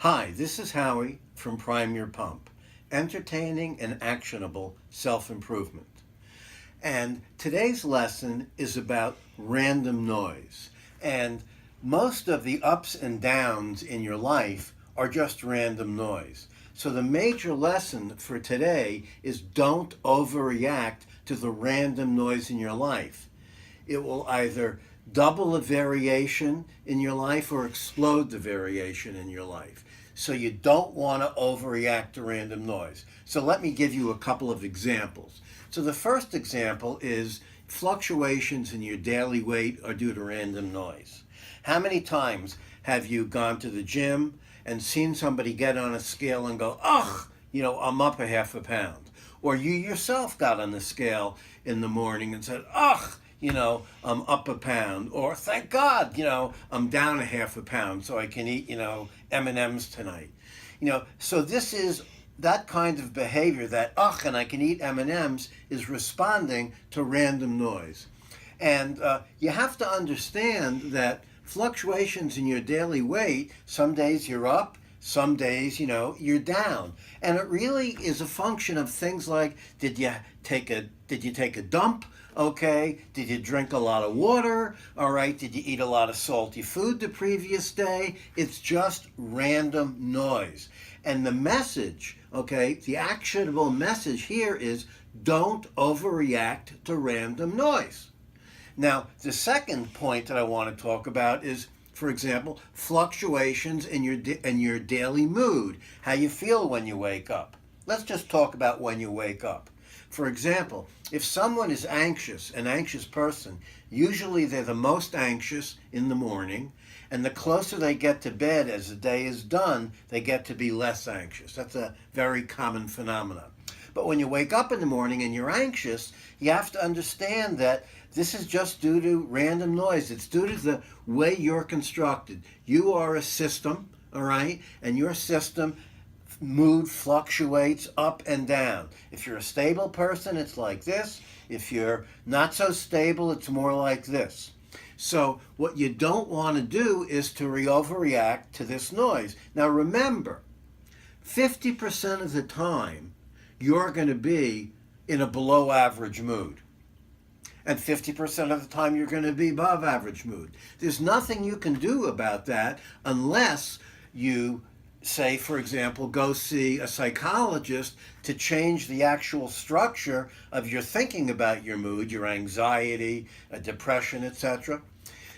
Hi, this is Howie from Prime Your Pump, entertaining and actionable self-improvement. And today's lesson is about random noise. And most of the ups and downs in your life are just random noise. So the major lesson for today is don't overreact to the random noise in your life. It will either double the variation in your life or explode the variation in your life. So you don't want to overreact to random noise. So let me give you a couple of examples. So the first example is fluctuations in your daily weight are due to random noise. How many times have you gone to the gym and seen somebody get on a scale and go, ugh, I'm up a half a pound? Or you yourself got on the scale in the morning and said, ugh, I'm up a pound, or thank God, I'm down a half a pound so I can eat, M&Ms tonight. So this is that kind of behavior that, and I can eat M&Ms is responding to random noise. And you have to understand that fluctuations in your daily weight, some days you're up, some days, you're down. And it really is a function of things like, did you take a dump? Okay, did you drink a lot of water? All right, did you eat a lot of salty food the previous day? It's just random noise. And the message, okay, the actionable message here is don't overreact to random noise. Now, the second point that I want to talk about is, for example, fluctuations in your daily mood, how you feel when you wake up. Let's just talk about when you wake up. For example, if someone is anxious, an anxious person, usually they're the most anxious in the morning, and the closer they get to bed as the day is done, they get to be less anxious. That's a very common phenomenon. But when you wake up in the morning and you're anxious, you have to understand that this is just due to random noise. It's due to the way you're constructed. You are a system, all right? And your system mood fluctuates up and down. If you're a stable person, it's like this. If you're not so stable, it's more like this. So what you don't want to do is to overreact to this noise. Now remember, 50% of the time, you're going to be in a below average mood. And 50% of the time, you're going to be above average mood. There's nothing you can do about that unless you say, for example, go see a psychologist to change the actual structure of your thinking about your mood, your anxiety, depression, etc.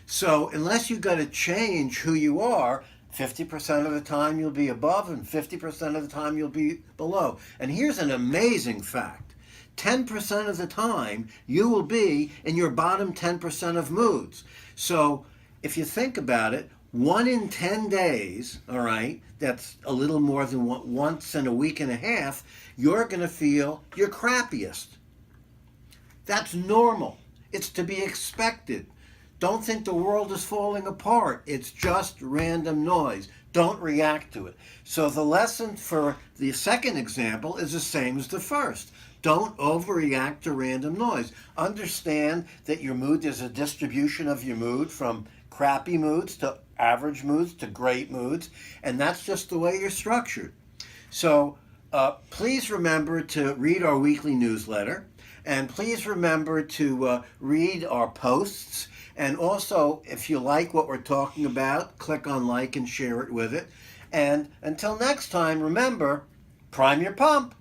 So unless you've got to change who you are, 50% of the time you'll be above and 50% of the time you'll be below. And here's an amazing fact. 10% of the time you will be in your bottom 10% of moods. So if you think about it, 1 in 10 days, all right, that's a little more than once in a week and a half, you're going to feel your crappiest. That's normal. It's to be expected. Don't think the world is falling apart. It's just random noise. Don't react to it. So the lesson for the second example is the same as the first. Don't overreact to random noise. Understand that your mood, there's a distribution of your mood from crappy moods to average moods to great moods, and that's just the way you're structured. So please remember to read our weekly newsletter, and please remember to read our posts. And also, if you like what we're talking about, click on like and share it with it. And until next time, remember, prime your pump.